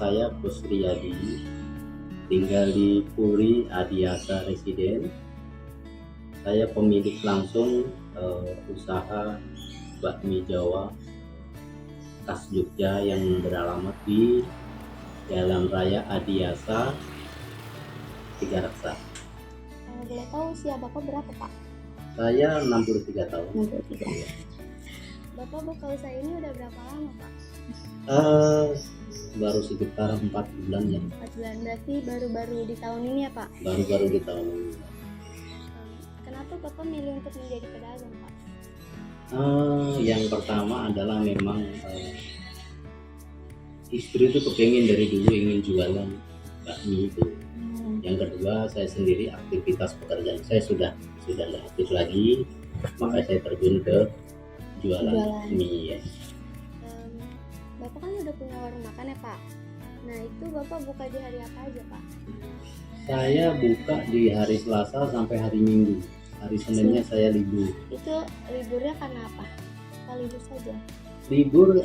saya Kusriyadi, tinggal di Puri Adiasa Residen. Saya pemilik langsung usaha bakmi Jawa khas Jogja yang beralamat di Jalan Raya Adiasa, Tiga Raksa. Kalau boleh tahu usia Bapak berapa, Pak? Saya 63 tahun. 63. Bapak buka usaha ini udah berapa lama, Pak? Baru sekitar 4 bulan ya. 4 bulan, berarti baru-baru di tahun ini ya, Pak? Baru-baru di tahun ini. Kenapa Bapak milih untuk menjadi pedagang, Pak? Yang pertama adalah memang istri itu kepengen dari dulu ingin jualan bakmi itu. Yang kedua, saya sendiri aktivitas pekerjaan saya sudah nggak aktif lagi, maka saya terjun ke jualan mie ya. Bapak kan udah punya warung makan ya, Pak? Nah, itu Bapak buka di hari apa aja, Pak? Saya buka di hari Selasa sampai hari Minggu. Hari Seninnya saya libur. Itu liburnya karena apa? Apa libur saja? Libur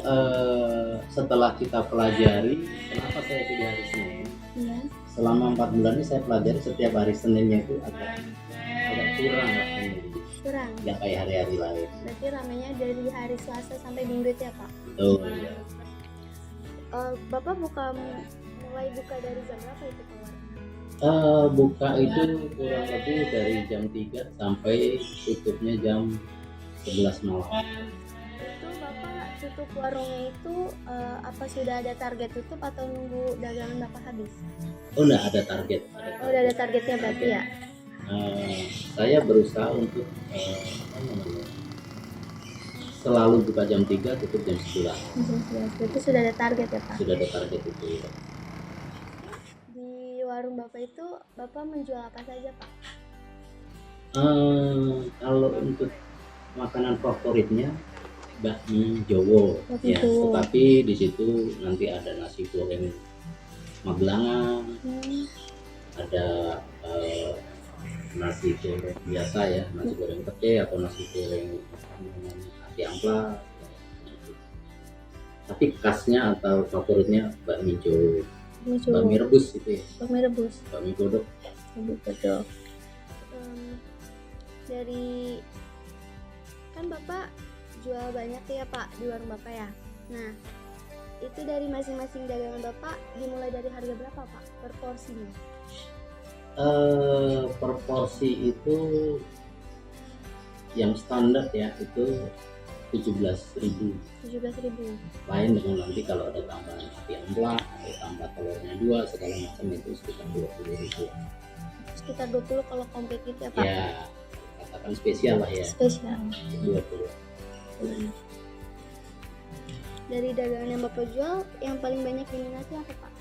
setelah kita pelajari kenapa saya pilih hari Senin. Iya. Selama 4 bulan ini saya pelajari setiap hari Seninnya itu agak kurang waktunya. Kurang. Nggak kayak hari-hari lain. Berarti ramenya dari hari Selasa sampai Minggu ya, Pak? Betul ya. Bapak mulai buka dari jam berapa itu, Pak? Buka itu kurang lebih dari jam 3 sampai tutupnya jam 11 malam. Itu Bapak tutup warungnya itu apa sudah ada target tutup atau nunggu dagangan Bapak habis? Oh, enggak ada target. Oh, udah ada targetnya berarti ya? Saya berusaha untuk selalu buka jam 3, tutup jam 11. Berarti sudah ada target ya, Pak? Sudah ada target itu ya. Di warung Bapak itu Bapak menjual apa saja, Pak? Kalau untuk makanan favoritnya bakmi Jawa ya, tetapi di situ nanti ada nasi goreng Magelangan, ada nasi goreng biasa ya, nasi goreng pete atau nasi goreng ati amplas. Tapi khasnya atau favoritnya bakmi Jawa. Bakmi rebus itu ya. Bakmi rebus. Bakmi godok. Dari kan Bapak jual banyak ya, Pak, di warung Bapak ya. Nah, itu dari masing-masing dagangan Bapak dimulai dari harga berapa, Pak, per porsinya? Per porsi itu yang standar ya itu 17.000. 17.000. Lain dengan nanti kalau ada tambahan ati amplas atau tambah telurnya 2 segala macam itu sekitar 20.000. Sekitar 20 kalau komplit itu ya, Pak? Ya, katakan spesial lah ya. Spesial. 20. Dari dagangan yang Bapak jual, yang paling banyak diminati apa, Pak?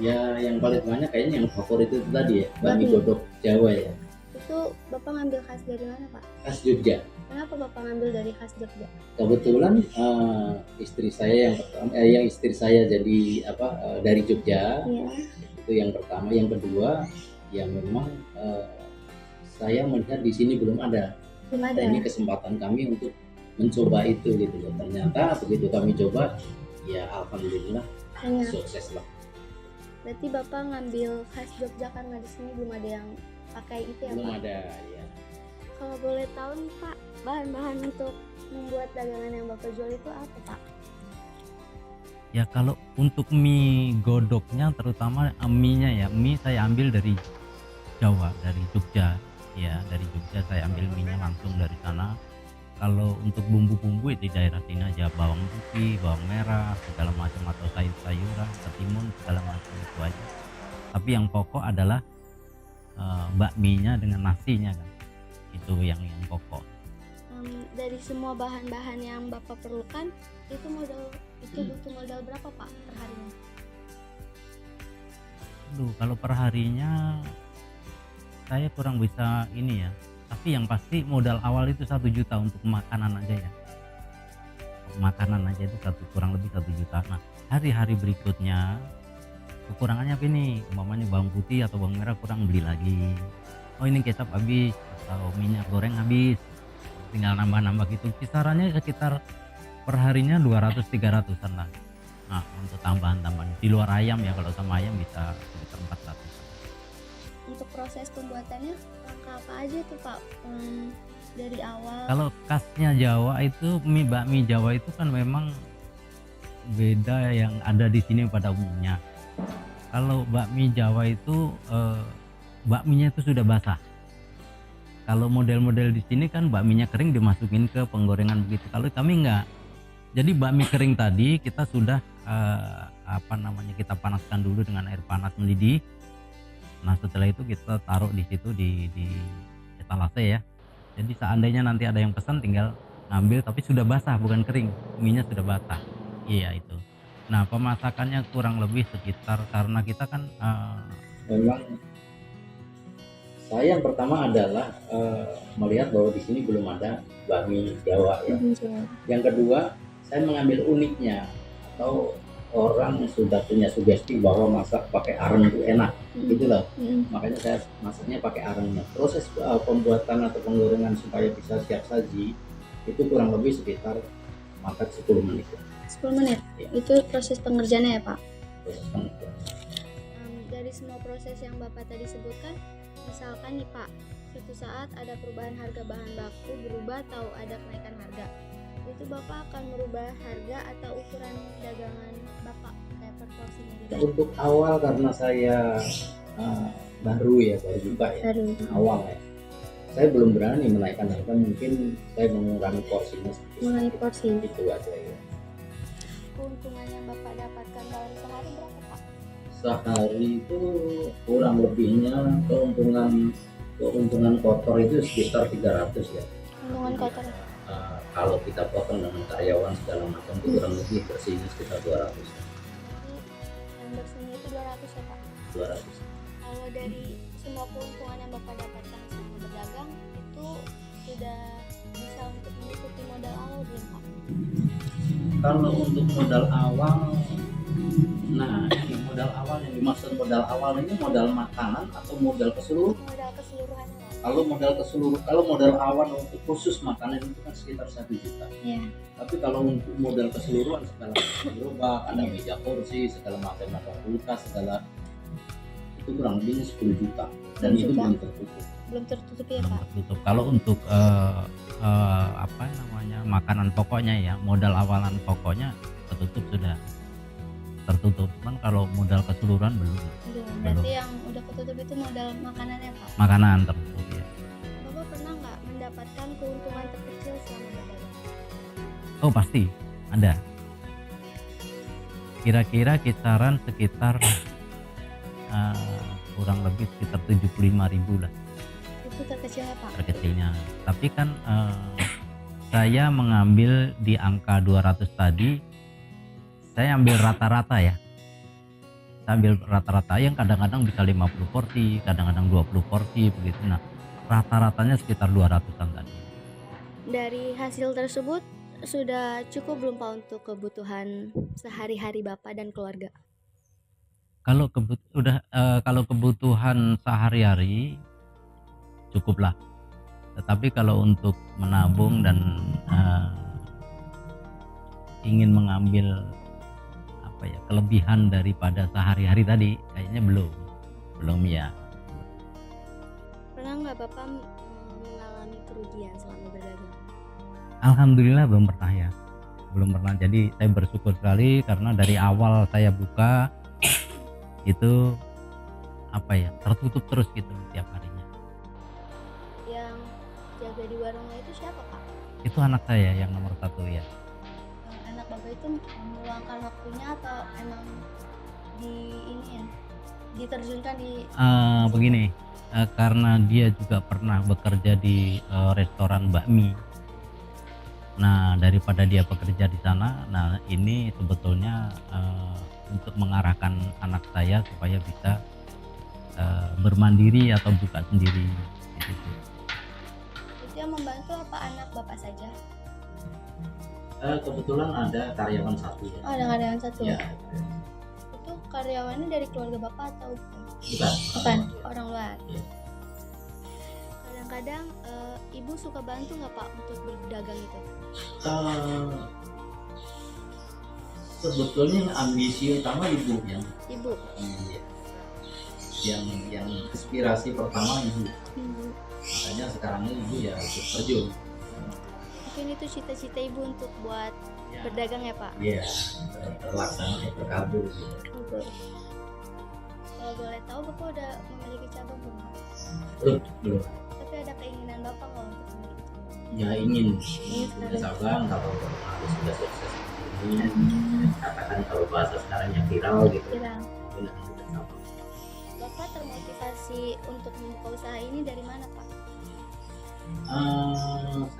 Ya yang paling banyak kayaknya yang favorit itu tadi ya, bakmi godok Jawa ya. Itu Bapak ngambil khas dari mana, Pak? Khas Jogja. Kenapa Bapak ngambil dari khas Jogja? Kebetulan istri saya yang pertama, yang istri saya jadi dari Jogja. Iya. Itu yang pertama. Yang kedua, ya memang saya melihat di sini belum ada. Nah, ini kesempatan kami untuk mencoba itu gitu loh. Ternyata begitu kami coba, ya alhamdulillah sukses lah. Berarti Bapak ngambil khas Jogja karena di sini belum ada yang pakai itu ya, belum Pak? Belum ada ya. Kalau boleh tahu nih, Pak, bahan-bahan untuk membuat dagangan yang Bapak jual itu apa, Pak? Ya kalau untuk mie godoknya terutama mie-nya ya, mie saya ambil dari Jawa, dari Jogja. Ya, dari Jogja saya ambil mie-nya langsung dari sana. Kalau untuk bumbu-bumbu di daerah sini aja, bawang putih, bawang merah, segala macam atau sayur-sayuran, ketimun, segala macam itu aja. Tapi yang pokok adalah bakminya dengan nasinya kan. Itu yang pokok. Dari semua bahan-bahan yang Bapak perlukan, itu butuh modal berapa, Pak, per harinya? Kalau per harinya saya kurang bisa ini ya. Tapi yang pasti modal awal itu 1 juta untuk makanan aja ya. Makanan aja itu kurang lebih 1 juta. Nah, hari-hari berikutnya kekurangannya apa ini? Umpamanya bawang putih atau bawang merah kurang, beli lagi. Oh, ini kecap habis atau minyak goreng habis. Tinggal nambah-nambah gitu. Kisarannya sekitar per harinya 200-300an lah. untuk tambahan-tambahan di luar ayam ya, kalau sama ayam bisa sekitar 400. Untuk proses pembuatannya langkah apa aja tuh Pak? Dari awal. Kalau khasnya Jawa itu bakmi Jawa itu kan memang beda yang ada di sini pada umumnya. Kalau bakmi Jawa itu bakminya itu sudah basah. Kalau model-model di sini kan bakminya kering dimasukin ke penggorengan begitu. Kalau kami enggak. Jadi bakmi kering tadi kita sudah kita panaskan dulu dengan air panas mendidih. Nah, setelah itu kita taruh di situ di etalase ya. Jadi seandainya nanti ada yang pesan tinggal ngambil, tapi sudah basah bukan kering. Mienya sudah basah. Iya itu. Nah, pemasakannya kurang lebih sekitar, karena kita kan memang saya yang pertama adalah melihat bahwa di sini belum ada bakmi Jawa ya. Yang kedua, saya mengambil uniknya, atau orang sudah punya sugesti bahwa masak pakai areng itu enak, gitu loh. Makanya saya masaknya pakai arengnya. Proses pembuatan atau penggorengan supaya bisa siap saji itu kurang lebih sekitar makan 10 menit. 10 menit? Ya. Itu proses pengerjaannya ya Pak? Proses pengerjaan. Dari semua proses yang Bapak tadi sebutkan, misalkan nih Pak, suatu saat ada perubahan harga bahan baku berubah atau ada kenaikan harga, itu Bapak akan merubah harga atau ukuran dagangan Bapak kayak per porsinya juga? Untuk awal karena saya baru buka ya, awal ya, saya belum berani menaikkan harga, mungkin saya mengurangi porsinya sedikit. Mengurangi porsi? Itu aja ya. Keuntungan yang Bapak dapatkan dalam sehari berapa Pak? Sehari itu kurang lebihnya keuntungan kotor itu sekitar 300 ya. Keuntungan kotor? Kalau kita potong dengan karyawan segala macam itu kurang lebih bersihnya sekitar 200. Jadi yang bersihnya itu 200 ya Pak? 200. Kalau dari semua keuntungan yang Bapak dapatkan selama berdagang itu sudah bisa untuk menutupi modal awal belum Pak? Kalau untuk modal awal, nah ini modal awal yang dimaksud modal awal ini modal makanan atau modal keseluruhan? Modal keseluruhan Pak. Kalau modal awal untuk khusus makanan itu kan sekitar 1 juta. Iya. Tapi kalau untuk modal keseluruhan segala macam gerobak, ada meja kursi, segala macam ada kulkas, segala itu kurang lebih 10 juta dan itu belum tertutup. Belum tertutup ya belum Pak? tertutup. Kalau untuk makanan pokoknya ya, modal awalan pokoknya sudah tertutup. Cuman kalau modal keseluruhan belum. Berarti yang udah ketutup itu modal makanannya Pak? Makanan tertutup ya. Bapak pernah nggak mendapatkan keuntungan terkecil selama berdagang? Oh pasti ada. Kira-kira kisaran sekitar kurang lebih sekitar 75.000 lah. Itu terkecilnya Pak? Terkecilnya. Tapi kan saya mengambil di angka 200 tadi, saya ambil rata-rata ya. Saya ambil rata-rata yang kadang-kadang bisa 50 porsi, kadang-kadang 20 porsi begitu. Nah, rata-ratanya sekitar 200-an tadi. Dari hasil tersebut sudah cukup belum Pak untuk kebutuhan sehari-hari Bapak dan keluarga? Kalau kebutuhan sehari-hari cukuplah. Tetapi kalau untuk menabung dan ingin mengambil kelebihan daripada sehari-hari tadi, kayaknya belum ya. Pernah nggak Bapak mengalami kerugian selama berdagang? Alhamdulillah belum pernah. Jadi saya bersyukur sekali karena dari awal saya buka itu tertutup terus gitu tiap harinya. Yang jaga di warungnya itu siapa Pak? Itu anak saya yang nomor 1 ya. Anak Bapak itu meluangkan waktunya atau emang diterjunkan di begini, karena dia juga pernah bekerja di restoran bakmi. Nah, daripada dia bekerja di sana, nah ini sebetulnya untuk mengarahkan anak saya supaya bisa bermandiri atau buka sendiri gitu. Itu yang membantu apa anak Bapak saja? Kebetulan ada karyawan 1 ya. Oh, ada karyawan 1 ya. Itu karyawannya dari keluarga Bapak atau bukan orang luar ya. Kadang-kadang ibu suka bantu nggak Pak untuk berdagang itu? Sebetulnya ambisi utama ibu yang Ibu. iya, yang inspirasi pertama ibu. Ibu. Makanya sekarang ini ibu ya ikut terjun. Mungkin itu cita-cita ibu untuk buat Ya, berdagang ya Pak? iya, terlaksana terkabul gitu. Betul. Kalau boleh tahu Bapak udah memiliki cabang belum? Belum. Tapi ada keinginan Bapak nggak untuk memiliki cabang? Ya ingin Ingin punya sekali. cabang kalau sudah sukses ini, katakan kalau bahasa sekarang yang viral gitu. Kira Mungkin akan punya cabang. Bapak termotivasi untuk membuka usaha ini dari mana Pak?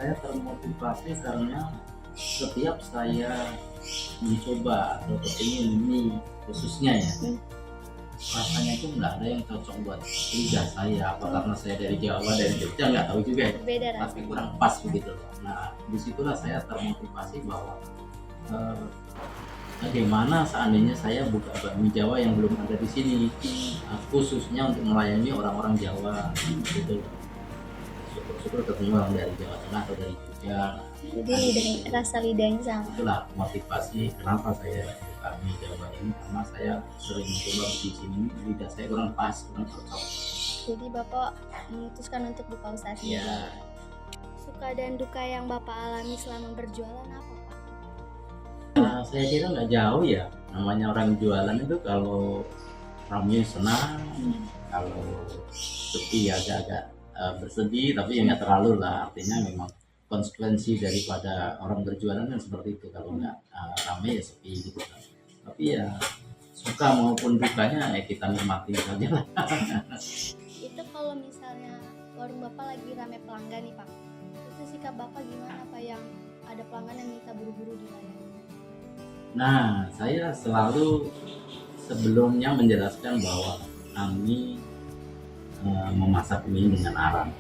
Saya termotivasi karena setiap saya mencoba atau kepingin mie khususnya ya, rasanya itu nggak ada yang cocok buat lidah saya. Apa karena saya dari Jawa, dari Jogja, nggak tahu juga ya, Berbeda tapi rasanya. kurang pas begitu loh. Nah disitulah saya termotivasi bahwa bagaimana seandainya saya buka bakmi Jawa yang belum ada di sini, khususnya untuk melayani orang-orang Jawa gitu. Syukur-syukur ketemu orang dari Jawa Tengah atau dari Jogja. Jadi rasa lidahnya sama. Itulah motivasi kenapa saya buka mie Jawa ini, karena saya sering mencoba di sini, lidah saya kurang pas, kurang cocok. Jadi Bapak memutuskan untuk buka usaha sendiri. Iya. Suka dan duka yang Bapak alami selama berjualan apa Pak? Saya kira nggak jauh ya, namanya orang jualan itu kalau ramai senang, kalau sepi agak-agak bersedih, tapi ya nggak terlalu lah, artinya memang konsekuensi daripada orang berjualan kan seperti itu, kalau nggak ramai ya sepi gitu kan. Tapi ya suka maupun dukanya ya kita nikmati saja lah. Itu kalau misalnya warung Bapak lagi rame pelanggan nih Pak, itu sikap Bapak gimana Pak yang ada pelanggan yang minta buru-buru dilayani? Nah, saya selalu sebelumnya menjelaskan bahwa kami memasak mie dengan arang.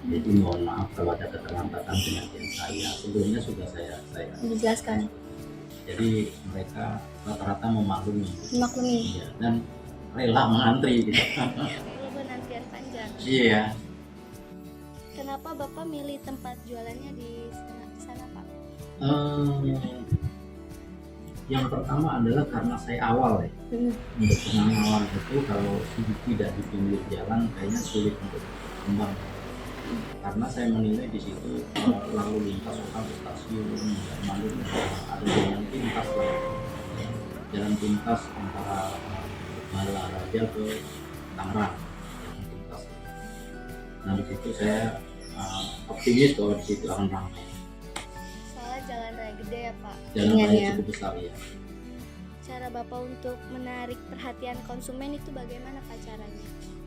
Jadi mohon maaf kalau ada keterlambatan penyajian saya. Sebelumnya sudah saya Dijelaskan. Jadi mereka rata-rata memaklumi. Maklumi. Iya, dan rela mengantri gitu. Walaupun antrian panjang. Iya. Kenapa Bapak milih tempat jualannya di sana Pak? Yang pertama adalah karena saya awal ya. Untuk penanaman itu kalau tidak di pinggir jalan kayaknya sulit untuk kembang. Karena saya menilai di situ lalu lintas kota ke stasiun, malu ada jalan pintas lah, jalan pintas antara Balaraja ke Tangerang, jalan pintas. Nah di situ saya optimis bahwa di situ akan ramai. Soalnya jalan raya gede ya Pak. Jalan raya cukup besar ya. Cara Bapak untuk menarik perhatian konsumen itu bagaimana Pak caranya?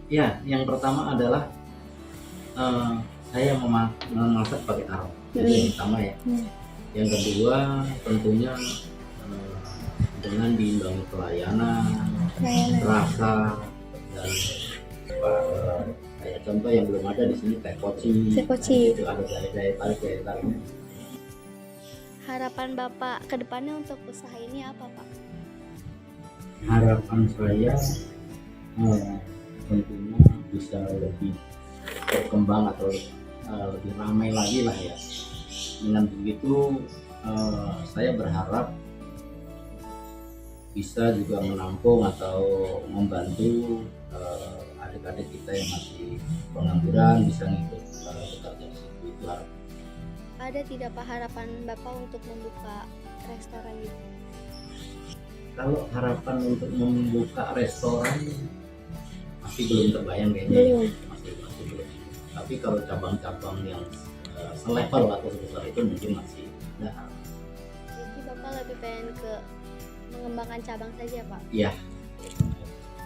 Ya, yang pertama adalah saya memasak pakai arang, itu yang pertama ya. Yang kedua tentunya dengan diimbangi pelayanan, rasa, dan kayak contoh yang belum ada di sini teh koci. Itu ada daya tarik. Harapan Bapak ke depannya untuk usaha ini apa Pak? Harapan saya tentunya bisa lebih berkembang atau lebih ramai lagi lah ya. Dengan begitu saya berharap bisa juga menampung atau membantu adik-adik kita yang masih pengangguran bisa ngikut bekerja di situ. Itu harapan. Ada tidak Pak harapan Bapak untuk membuka restoran gitu? Kalau harapan untuk membuka restoran masih belum terbayang kayaknya. Belum. Masih belum. Tapi kalau cabang-cabang yang selevel atau sebesar itu mungkin masih ada. Jadi Bapak lebih pengen ke mengembangkan cabang saja Pak? Iya.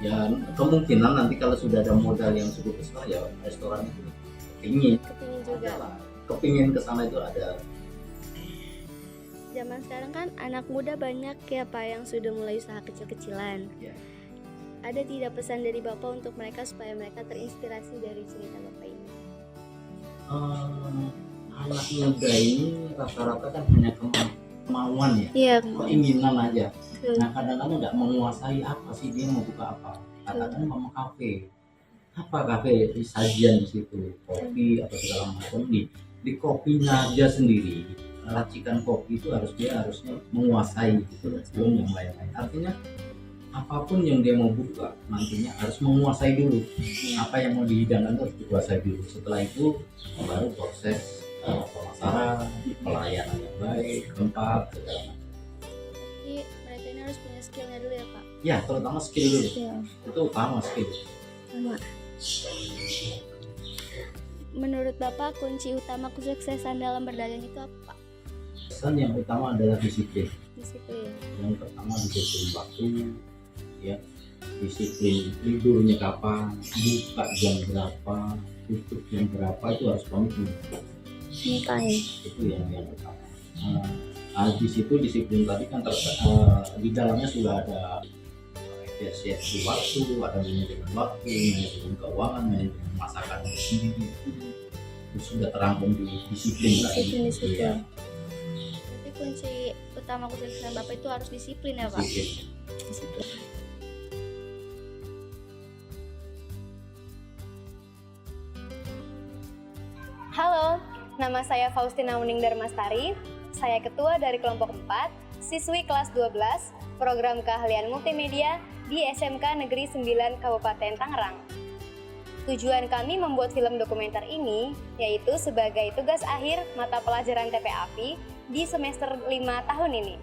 Ya kemungkinan nanti kalau sudah ada modal yang cukup besar ya restoran itu kepingin juga. Kepingin kesana itu ada. Zaman sekarang kan anak muda banyak ya Pak yang sudah mulai usaha kecil-kecilan. Ya. Ada tidak pesan dari Bapak untuk mereka supaya mereka terinspirasi dari cerita Bapak ini? Anak muda ini rata-rata kan hanya kemauan ya, Iya. keinginan aja. Nah kadang-kadang nggak menguasai apa sih dia mau buka apa. Katakan mau kafe, apa kafe di sajian di situ kopi atau segala macam di kopinya aja sendiri racikan kopi itu harusnya menguasai gitu loh, sebelum yang lain-lain. Artinya apapun yang dia mau buka nantinya harus menguasai dulu apa yang mau dihidangkan, harus dikuasai dulu. Setelah itu baru proses pemasaran, pelayanan yang baik, tempat segala macam. Jadi mereka ini harus punya skillnya dulu ya Pak? Ya, terutama skill dulu. Itu utama skill. Menurut Bapak kunci utama kesuksesan dalam berdagang itu apa Pak? Pesan yang utama adalah disiplin. Disiplin. Yang pertama disiplin waktu, ya, disiplin tidurnya kapan, buka jam berapa, tutup jam berapa, itu harus komitmen. Itu yang utama. Di situ disiplin tadi kan di dalamnya sudah ada efisiensi waktu, ada manajemen waktu, manajemen keuangan, manajemen masakan sendiri. Itu sudah terangkum di disiplin tadi. Ya. Jadi kunci utama kesuksesan Bapak itu harus disiplin ya Pak? Disiplin. Halo, nama saya Faustina Uning Darmastari. Saya ketua dari kelompok 4, siswi kelas 12, program keahlian multimedia di SMK Negeri 9 Kabupaten Tangerang. Tujuan kami membuat film dokumenter ini yaitu sebagai tugas akhir mata pelajaran TPAPI di semester 5 tahun ini.